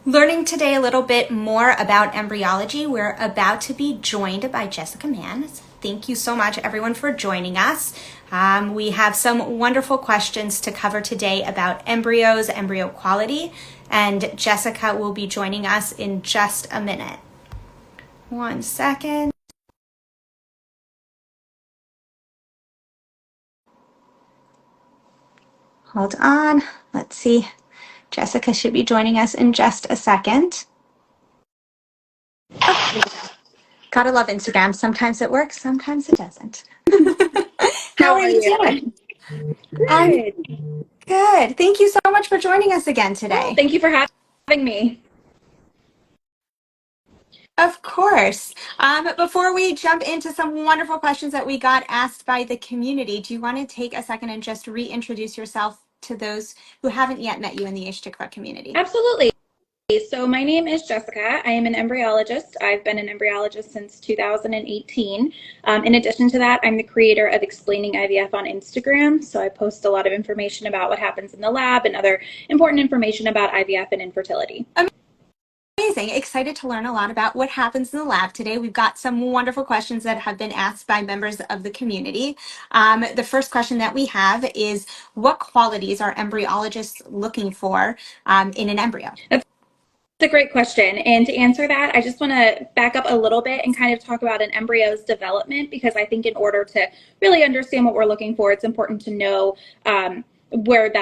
Learning today a little bit more about embryology, we're about to be joined by Jessica Mann. Thank you so much, everyone, for joining us. We have some wonderful questions to cover today about embryos, embryo quality, and Jessica will be joining us in just a minute. 1 second. Hold on. Let's see. Jessica should be joining us in just a second. Oh, gotta love Instagram. Sometimes it works, sometimes it doesn't. How are you doing? I'm Good. good. Thank you so much for joining us again Well, today. thank you for having me. Of course. Before we jump into some wonderful questions that we got asked by the community, do you want to take a second and just reintroduce yourself to those who haven't yet met you in the Ishtikva community? Absolutely. So my name is Jessica. I am an embryologist. I've been an embryologist since 2018. In addition to that, I'm the creator of Explaining IVF on Instagram. So I post a lot of information about what happens in the lab and other important information about IVF and infertility. Amazing. Excited to learn a lot about what happens in the lab today. We've got some wonderful questions that have been asked by members of the community. The first question that we have is, what qualities are embryologists looking for in an embryo? That's a great question. And to answer that, I just want to back up a little bit and kind of talk about an embryo's development, because I think in order to really understand what we're looking for, it's important to know where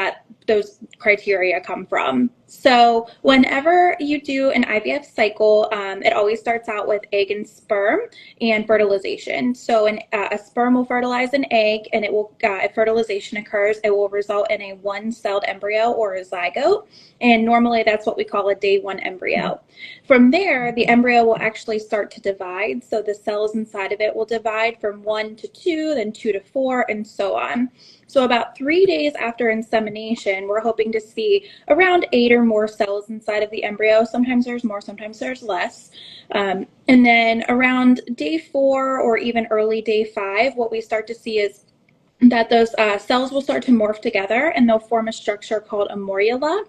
those criteria come from. So whenever you do an IVF cycle, it always starts out with egg and sperm and fertilization. So a sperm will fertilize an egg, and if fertilization occurs, it will result in a one-celled embryo or a zygote. And normally that's what we call a day one embryo. From there, the embryo will actually start to divide. So the cells inside of it will divide from 1 to 2, then 2 to 4, and so on. So about 3 days after insemination, we're hoping to see around 8 or more cells inside of the embryo. Sometimes there's more, sometimes there's less. And then around day 4 or even early day 5, what we start to see is that those cells will start to morph together, and they'll form a structure called a morula.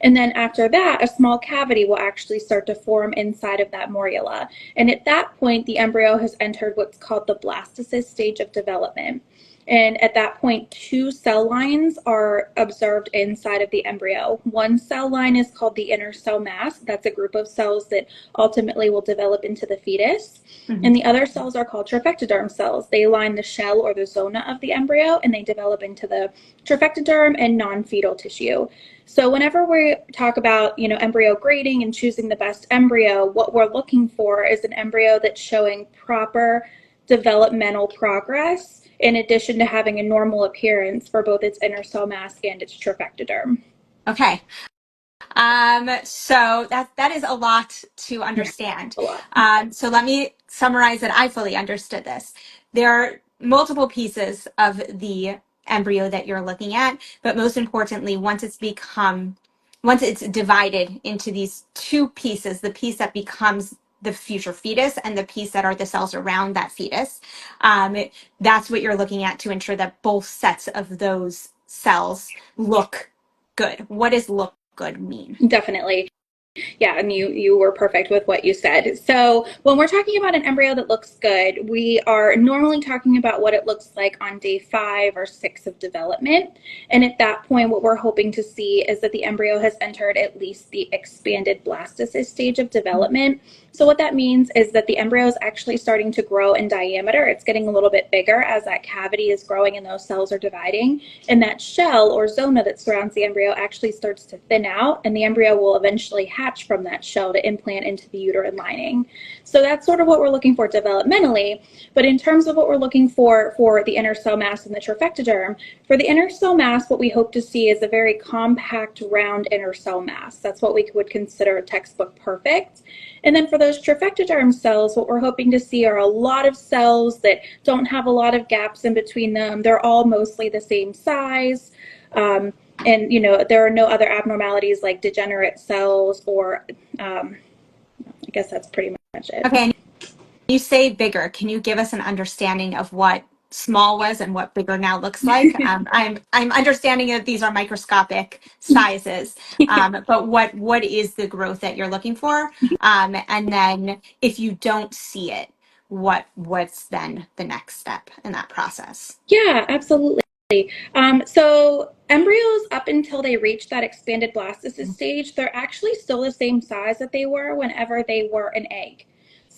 And then after that, a small cavity will actually start to form inside of that morula. And at that point, the embryo has entered what's called the blastocyst stage of development. And at that point, 2 cell lines are observed inside of the embryo. One cell line is called the inner cell mass. That's a group of cells that ultimately will develop into the fetus. Mm-hmm. And the other cells are called trophectoderm cells. They line the shell or the zona of the embryo, and they develop into the trophectoderm and non-fetal tissue. So whenever we talk about, embryo grading and choosing the best embryo, what we're looking for is an embryo that's showing proper developmental progress, in addition to having a normal appearance for both its inner cell mass and its trophectoderm. Okay. So that is a lot to understand. A lot. So let me summarize that I fully understood this. There are multiple pieces of the embryo that you're looking at, but most importantly, once it's divided into these 2 pieces, the piece that becomes the future fetus and the piece that are the cells around that fetus, that's what you're looking at to ensure that both sets of those cells look good. What does look good mean? Definitely. Yeah, and you were perfect with what you said. So when we're talking about an embryo that looks good, we are normally talking about what it looks like on day 5 or 6 of development. And at that point, what we're hoping to see is that the embryo has entered at least the expanded blastocyst stage of development. So what that means is that the embryo is actually starting to grow in diameter. It's getting a little bit bigger as that cavity is growing and those cells are dividing. And that shell or zona that surrounds the embryo actually starts to thin out, and the embryo will eventually hatch from that shell to implant into the uterine lining. So that's sort of what we're looking for developmentally. But in terms of what we're looking for the inner cell mass and the trophectoderm, for the inner cell mass, what we hope to see is a very compact, round inner cell mass. That's what we would consider textbook perfect. And then for those trophectoderm cells, what we're hoping to see are a lot of cells that don't have a lot of gaps in between them. They're all mostly the same size. And, there are no other abnormalities like degenerate cells or, I guess that's pretty much it. Okay. And you say bigger. Can you give us an understanding of what small was and what bigger now looks like. I'm understanding that these are microscopic sizes, but what is the growth that you're looking for? And then if you don't see it, what's then the next step in that process? Yeah, absolutely. So embryos, up until they reach that expanded blastocyst stage, they're actually still the same size that they were whenever they were an egg.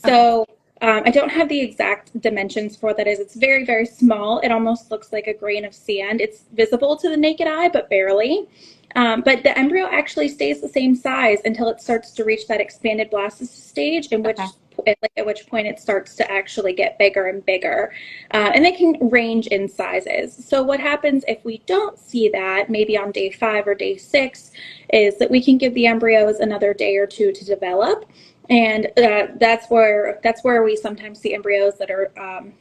Okay. So I don't have the exact dimensions for what that is. It's very, very small. It almost looks like a grain of sand. It's visible to the naked eye, but barely. But the embryo actually stays the same size until it starts to reach that expanded blastocyst stage, Okay. at which point it starts to actually get bigger and bigger. And they can range in sizes. So what happens if we don't see that, maybe on day 5 or day 6, is that we can give the embryos another day or two to develop. And that's where we sometimes see embryos that are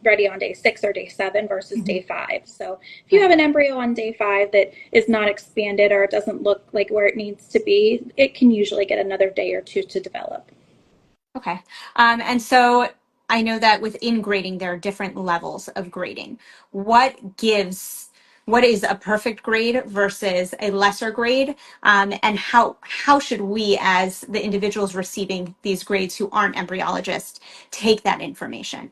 ready on day 6 or day 7 versus Mm-hmm. day 5. So if you have an embryo on day 5 that is not expanded or it doesn't look like where it needs to be, it can usually get another day or two to develop. Okay. And so I know that within grading, there are different levels of grading. What is a perfect grade versus a lesser grade? And how should we, as the individuals receiving these grades who aren't embryologists, take that information?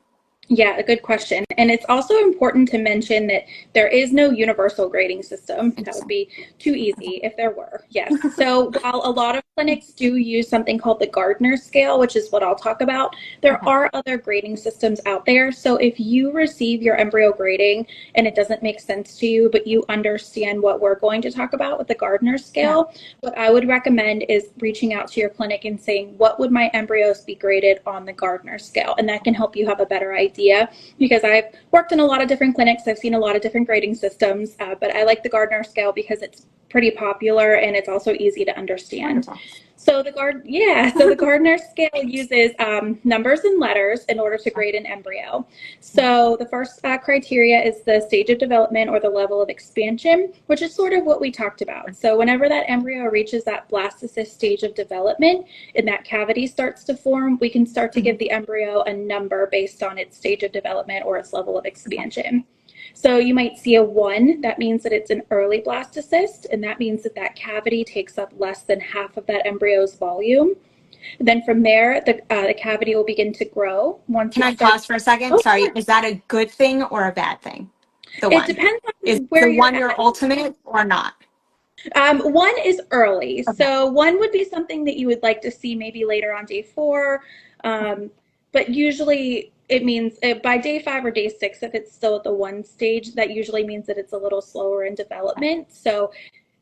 Yeah, a good question. And it's also important to mention that there is no universal grading system. That would Interesting. be too easy if there were. Yes. So while a lot of clinics do use something called the Gardner scale, which is what I'll talk about, there Okay. are other grading systems out there. So if you receive your embryo grading and it doesn't make sense to you, but you understand what we're going to talk about with the Gardner Yeah. scale, what I would recommend is reaching out to your clinic and saying, what would my embryos be graded on the Gardner scale? And that can help you have a better idea, because I've worked in a lot of different clinics. I've seen a lot of different grading systems, but I like the Gardner scale because it's pretty popular and it's also easy to understand. Wonderful. So the Gardner scale uses numbers and letters in order to grade an embryo. So the first criteria is the stage of development or the level of expansion, which is sort of what we talked about. So whenever that embryo reaches that blastocyst stage of development and that cavity starts to form, we can start to give the embryo a number based on its stage of development or its level of expansion. So you might see a 1, that means that it's an early blastocyst, and that means that that cavity takes up less than half of that embryo's volume. And then from there, the cavity will begin to grow. Can I pause for a second? Oh, Sorry. sure. Is that a good thing or a bad thing? The It one. depends Is on where the you're one your at. ultimate or not? 1 is early. Okay. So 1 would be something that you would like to see maybe later on day 4. But usually it means by day 5 or day 6, if it's still at the 1 stage, that usually means that it's a little slower in development. So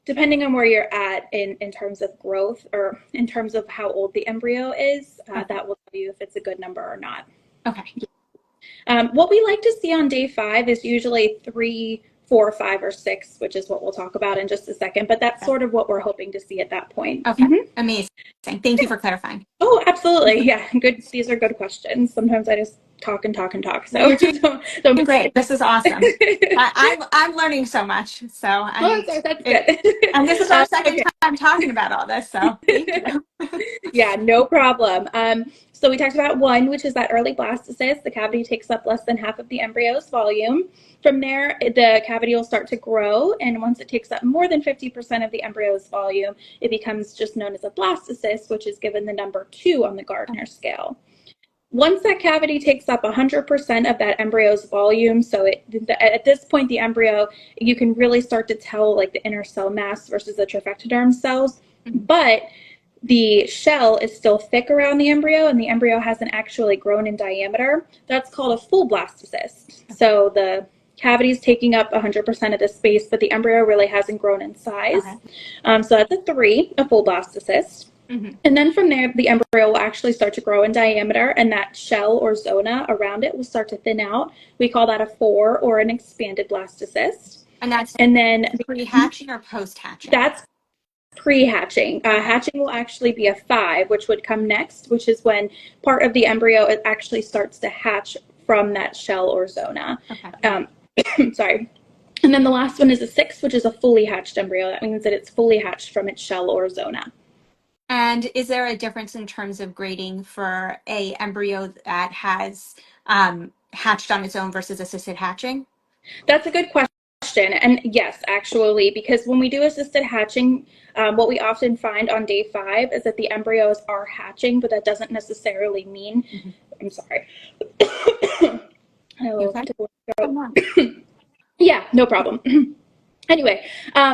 depending on where you're at in terms of growth or in terms of how old the embryo is, that will tell you if it's a good number or not. Okay. What we like to see on day 5 is usually 3, 4, 5, or 6, which is what we'll talk about in just a second. But that's sort of what we're hoping to see at that point. Okay. Mm-hmm. Amazing. Thank you for clarifying. Oh, absolutely. Yeah. Good. These are good questions. Sometimes I just talk and talk and talk. So You're doing don't great. This is awesome. I'm learning so much. So that's good. and this is our second Okay. time talking about all this. So thank you. Yeah, no problem. So we talked about 1, which is that early blastocyst. The cavity takes up less than half of the embryo's volume. From there, the cavity will start to grow, and once it takes up more than 50% of the embryo's volume, it becomes just known as a blastocyst, which is given the number 2 on the Gardner scale. Once that cavity takes up 100% of that embryo's volume, so at this point, the embryo, you can really start to tell like the inner cell mass versus the trophectoderm cells, but the shell is still thick around the embryo and the embryo hasn't actually grown in diameter. That's called a full blastocyst. So the cavity is taking up 100% of the space, but the embryo really hasn't grown in size. Okay. So that's a 3, a full blastocyst. Mm-hmm. And then from there, the embryo will actually start to grow in diameter, and that shell or zona around it will start to thin out. We call that a 4, or an expanded blastocyst. And then pre-hatching or post-hatching? That's pre-hatching. Hatching will actually be a 5, which would come next, which is when part of the embryo it actually starts to hatch from that shell or zona. Okay. Sorry. And then the last one is a 6, which is a fully hatched embryo. That means that it's fully hatched from its shell or zona. And is there a difference in terms of grading for a embryo that has hatched on its own versus assisted hatching? That's a good question. And yes, actually, because when we do assisted hatching, what we often find on day 5 is that the embryos are hatching, but that doesn't necessarily mean, I'm sorry. Okay. Yeah, no problem. Anyway,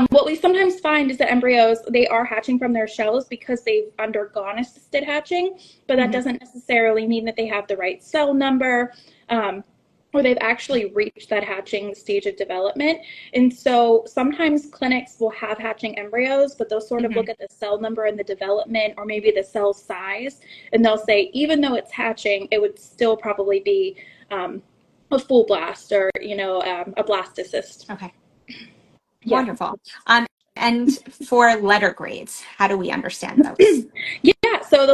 what we sometimes find is that embryos, they are hatching from their shells because they've undergone assisted hatching, but that doesn't necessarily mean that they have the right cell number, or they've actually reached that hatching stage of development. And so sometimes clinics will have hatching embryos, but they'll sort of look at the cell number and the development, or maybe the cell size, and they'll say, even though it's hatching, it would still probably be a full blast, or, a blastocyst. Okay. Yeah. Wonderful. And for letter grades, how do we understand those? Yeah, so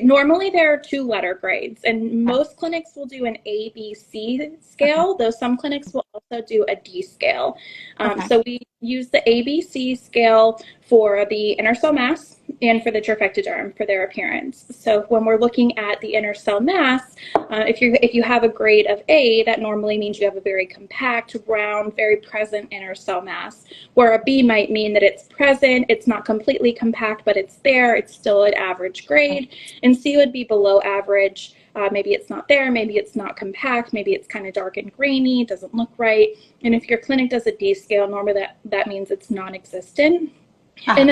normally there are 2 letter grades, and most clinics will do an ABC scale, though some clinics will also do a D scale. So we use the ABC scale for the inner cell mass and for the trophectoderm for their appearance. So when we're looking at the inner cell mass, if you have a grade of A, that normally means you have a very compact, round, very present inner cell mass, where a B might mean that it's present, it's not completely compact, but it's there, it's still an average grade, and C would be below average. Maybe it's not there, maybe it's not compact, maybe it's kind of dark and grainy, doesn't look right. And if your clinic does a D scale, normally that means it's non-existent. And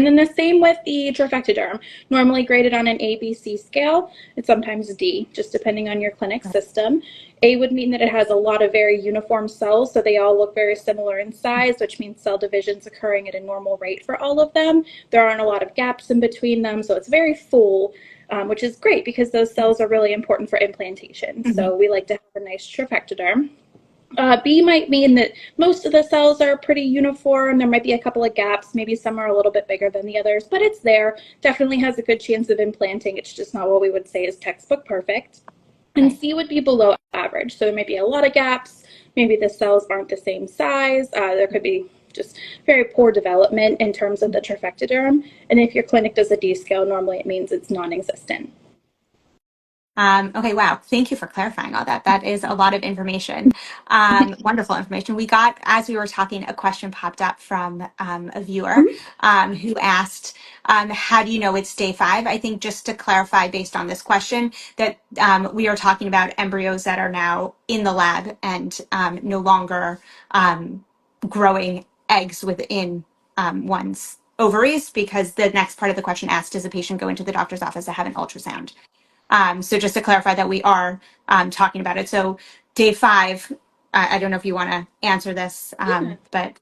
then the same with the trophectoderm, normally graded on an ABC scale. It's sometimes D, just depending on your clinic system. A would mean that it has a lot of very uniform cells, so they all look very similar in size, which means cell division's occurring at a normal rate for all of them. There aren't a lot of gaps in between them, so it's very full, which is great because those cells are really important for implantation. So we like to have a nice trophectoderm. B might mean that most of the cells are pretty uniform. There might be a couple of gaps. Maybe some are a little bit bigger than the others, but it's there. Definitely has a good chance of implanting. It's just not what we would say is textbook perfect. And C would be below average. So there might be a lot of gaps. Maybe the cells aren't the same size. There could be just very poor development in terms of the trophectoderm. And if your clinic does a D scale, normally it means it's non-existent. Okay, wow. Thank you for clarifying all that. That is a lot of information. Wonderful information. We got, as we were talking, a question popped up from a viewer who asked, how do you know it's day 5? I think just to clarify based on this question that we are talking about embryos that are now in the lab and no longer growing eggs within one's ovaries, because the next part of the question asked, does a patient go into the doctor's office to have an ultrasound? So just to clarify that we are talking about it. So day 5, I don't know if you want to answer this, but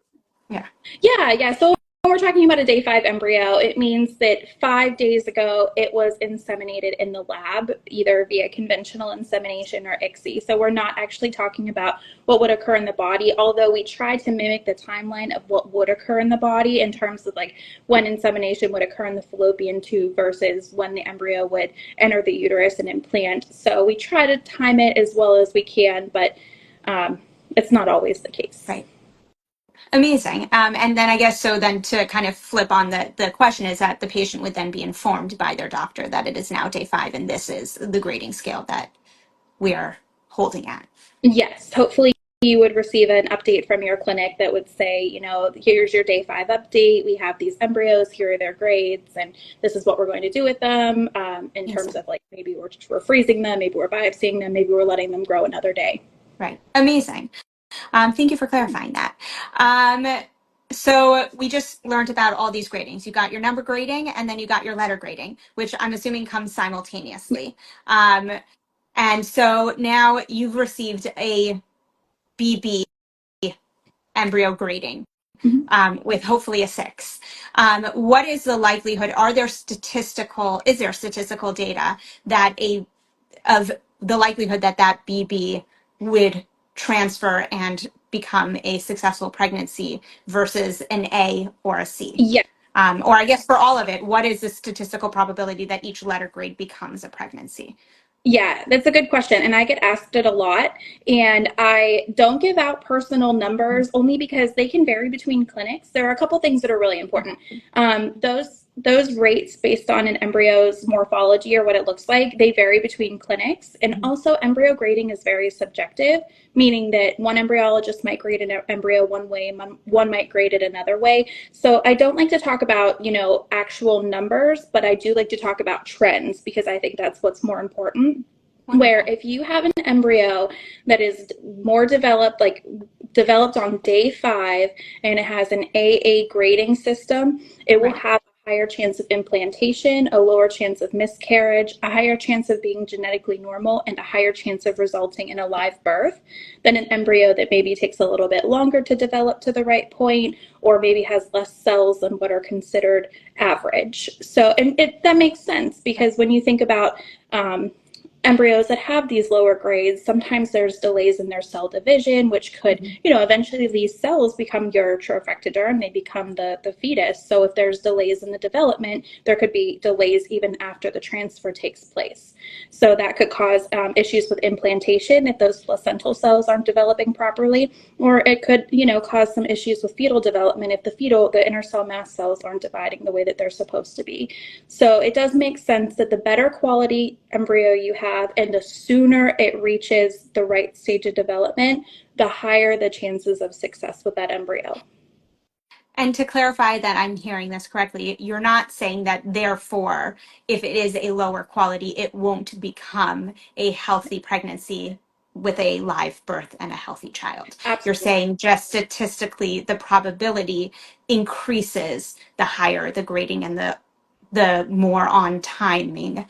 yeah. Yeah. So when we're talking about a day 5 embryo, it means that 5 days ago it was inseminated in the lab, either via conventional insemination or ICSI. So we're not actually talking about what would occur in the body, although we try to mimic the timeline of what would occur in the body in terms of like when insemination would occur in the fallopian tube versus when the embryo would enter the uterus and implant. So we try to time it as well as we can, but it's not always the case. Right. Amazing. And then I guess, so then to kind of flip on the question is that the patient would then be informed by their doctor that it is now day 5 and this is the grading scale that we are holding at. Yes, hopefully you would receive an update from your clinic that would say, here's your day 5 update. We have these embryos, here are their grades, and this is what we're going to do with them in terms of like maybe we're freezing them, maybe we're biopsying them, maybe we're letting them grow another day. Right. Amazing. Thank you for clarifying that. So we just learned about all these gradings. You got your number grading and then you got your letter grading, which I'm assuming comes simultaneously. And so now you've received a BB embryo grading with hopefully a 6. What is the likelihood? Is there statistical data that of the likelihood that BB would transfer and become a successful pregnancy versus an A or a C? Yeah. Or I guess for all of it, what is the statistical probability that each letter grade becomes a pregnancy? Yeah, that's a good question. And I get asked it a lot. And I don't give out personal numbers only because they can vary between clinics. There are a couple things that are really important. Those those rates based on an embryo's morphology or what it looks like, they vary between clinics. And also embryo grading is very subjective, meaning that one embryologist might grade an embryo one way, one might grade it another way. So I don't like to talk about, actual numbers, but I do like to talk about trends because I think that's what's more important. Wonderful. Where if you have an embryo that is more developed, like developed on day 5, and it has an AA grading system, it will have a higher chance of implantation, a lower chance of miscarriage, a higher chance of being genetically normal, and a higher chance of resulting in a live birth than an embryo that maybe takes a little bit longer to develop to the right point, or maybe has less cells than what are considered average. So, and that makes sense because when you think about embryos that have these lower grades, sometimes there's delays in their cell division, which could, eventually these cells become your trophectoderm, they become the fetus. So if there's delays in the development, there could be delays even after the transfer takes place. So that could cause issues with implantation if those placental cells aren't developing properly, or it could, cause some issues with fetal development if the inner cell mast cells aren't dividing the way that they're supposed to be. So it does make sense that the better quality embryo you have and the sooner it reaches the right stage of development, the higher the chances of success with that embryo. And to clarify that I'm hearing this correctly, you're not saying that therefore, if it is a lower quality, it won't become a healthy pregnancy with a live birth and a healthy child. Absolutely. You're saying just statistically, the probability increases the higher the grading and the more on timing,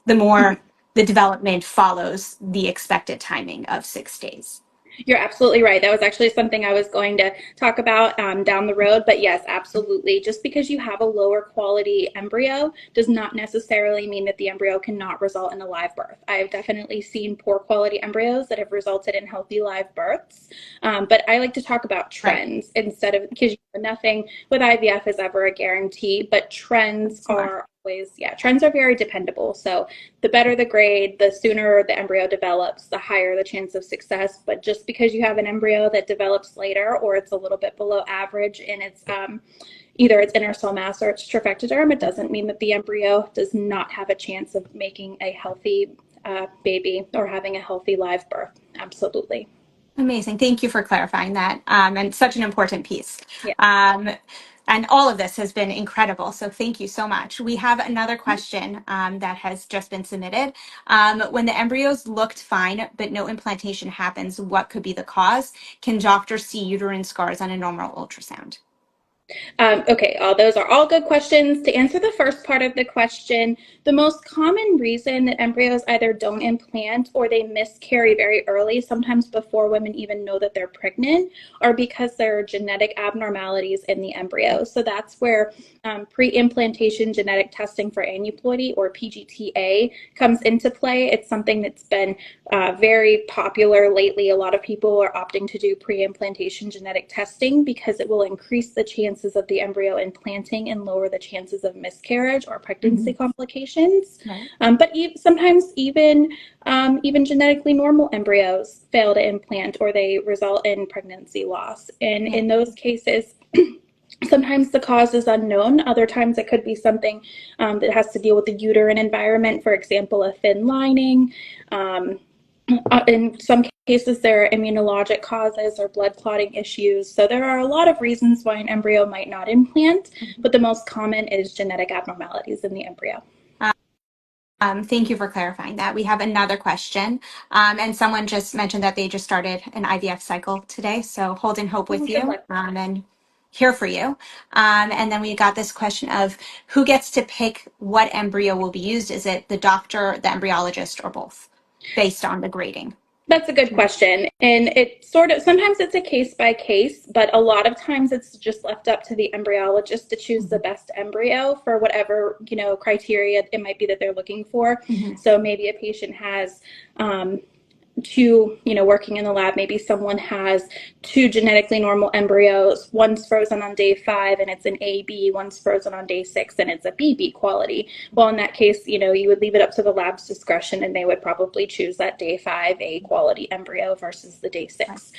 the more the development follows the expected timing of 6 days. You're absolutely right. That was actually something I was going to talk about down the road. But yes, absolutely. Just because you have a lower quality embryo does not necessarily mean that the embryo cannot result in a live birth. I've definitely seen poor quality embryos that have resulted in healthy live births. But I like to talk about trends instead of, because nothing with IVF is ever a guarantee, but trends are always, trends are very dependable. So the better the grade, the sooner the embryo develops, the higher the chance of success. But just because you have an embryo that develops later, or it's a little bit below average in its either its inner cell mass or its trophectoderm, it doesn't mean that the embryo does not have a chance of making a healthy baby or having a healthy live birth. Absolutely. Amazing. Thank you for clarifying that. And such an important piece. Yeah. And all of this has been incredible. So thank you so much. We have another question that has just been submitted. When the embryos looked fine, but no implantation happens, what could be the cause? Can doctors see uterine scars on a normal ultrasound? Okay, those are all good questions. To answer the first part of the question, the most common reason that embryos either don't implant or they miscarry very early, sometimes before women even know that they're pregnant, are because there are genetic abnormalities in the embryo. So that's where pre-implantation genetic testing for aneuploidy, or PGTA, comes into play. It's something that's been very popular lately. A lot of people are opting to do pre-implantation genetic testing because it will increase the chances of the embryo implanting and lower the chances of miscarriage or pregnancy complications. But sometimes even genetically normal embryos fail to implant or they result in pregnancy loss. And in those cases, sometimes the cause is unknown. Other times it could be something that has to deal with the uterine environment, for example, a thin lining. In some cases, there are immunologic causes or blood clotting issues. So there are a lot of reasons why an embryo might not implant, but the most common is genetic abnormalities in the embryo. Thank you for clarifying that. We have another question. And someone just mentioned that they just started an IVF cycle today. So holding hope with you and here for you. And then we got this question of who gets to pick what embryo will be used? Is it the doctor, the embryologist, or both based on the grading? That's a good question. And it sometimes it's a case by case, but a lot of times it's just left up to the embryologist to choose the best embryo for whatever, criteria it might be that they're looking for. So maybe a patient has two, working in the lab, maybe someone has 2 genetically normal embryos. One's frozen on day 5 and it's an AB, one's frozen on day 6 and it's a BB quality. Well, in that case, you would leave it up to the lab's discretion and they would probably choose that day 5 A quality embryo versus the day 6.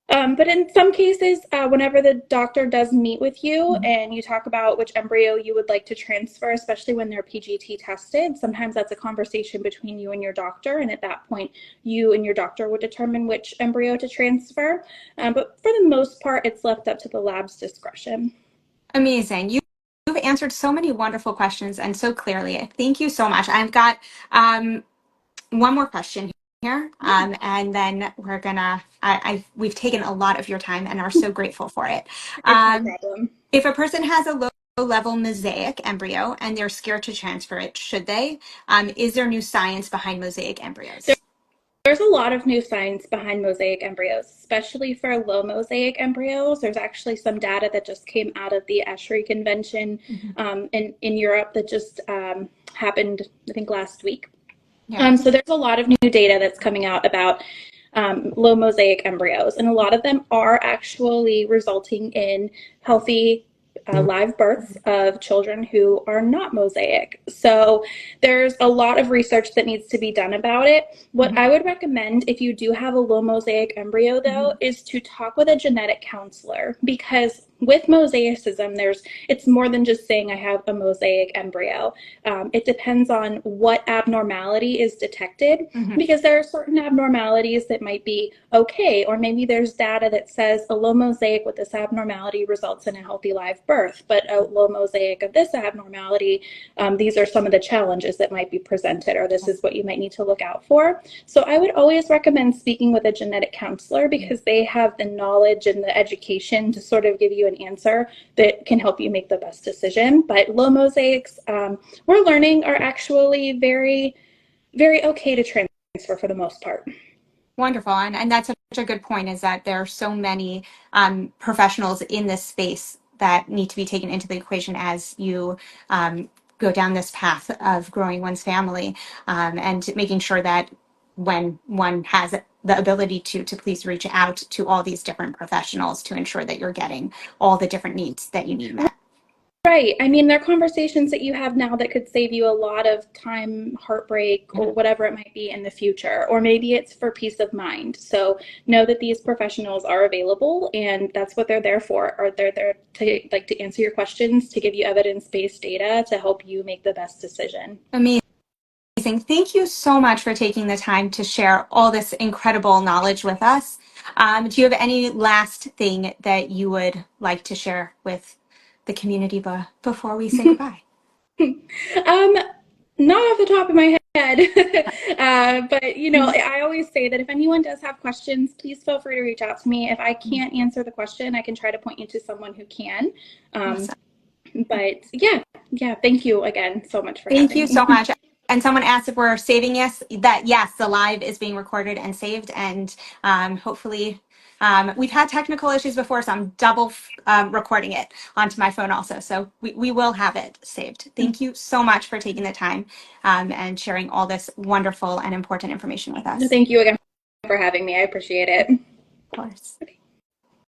But in some cases, whenever the doctor does meet with you and you talk about which embryo you would like to transfer, especially when they're PGT tested, sometimes that's a conversation between you and your doctor. And at that point, you and your doctor would determine which embryo to transfer. But for the most part, it's left up to the lab's discretion. Amazing. You've answered so many wonderful questions and so clearly. Thank you so much. I've got one more question here, and then we're gonna. We've taken a lot of your time and are so grateful for it. It's no problem. If a person has a low-level mosaic embryo and they're scared to transfer it, should they? Is there new science behind mosaic embryos? There's a lot of new science behind mosaic embryos, especially for low mosaic embryos. There's actually some data that just came out of the ESHRE convention in Europe that just happened, I think, last week. Yeah. So there's a lot of new data that's coming out about low mosaic embryos, and a lot of them are actually resulting in healthy live births of children who are not mosaic. So there's a lot of research that needs to be done about it. What I would recommend if you do have a low mosaic embryo, though, is to talk with a genetic counselor, because with mosaicism, it's more than just saying I have a mosaic embryo. It depends on what abnormality is detected, because there are certain abnormalities that might be okay, or maybe there's data that says a low mosaic with this abnormality results in a healthy live birth, but a low mosaic of this abnormality, these are some of the challenges that might be presented, or this is what you might need to look out for. So I would always recommend speaking with a genetic counselor, because they have the knowledge and the education to sort of give you an answer that can help you make the best decision. But low mosaics, we're learning, are actually very, very okay to transfer for the most part. Wonderful. And that's such a good point, is that there are so many professionals in this space that need to be taken into the equation as you go down this path of growing one's family, and making sure that when one has the ability to please reach out to all these different professionals to ensure that you're getting all the different needs that you need met. Right. I mean, there are conversations that you have now that could save you a lot of time, heartbreak, or whatever it might be in the future. Or maybe it's for peace of mind. So know that these professionals are available, and that's what they're there for. Or they're there to answer your questions, to give you evidence-based data to help you make the best decision. Amazing. Thank you so much for taking the time to share all this incredible knowledge with us. Do you have any last thing that you would like to share with the community before we say goodbye? Not off the top of my head, but I always say that if anyone does have questions, please feel free to reach out to me. If I can't answer the question, I can try to point you to someone who can. Awesome. But yeah, thank you again so much for having me. Thank you so much. And someone asked if we're saving yes, the live is being recorded and saved, and hopefully we've had technical issues before, so I'm double recording it onto my phone also. So we will have it saved. Thank you so much for taking the time and sharing all this wonderful and important information with us. Thank you again for having me. I appreciate it. Of course.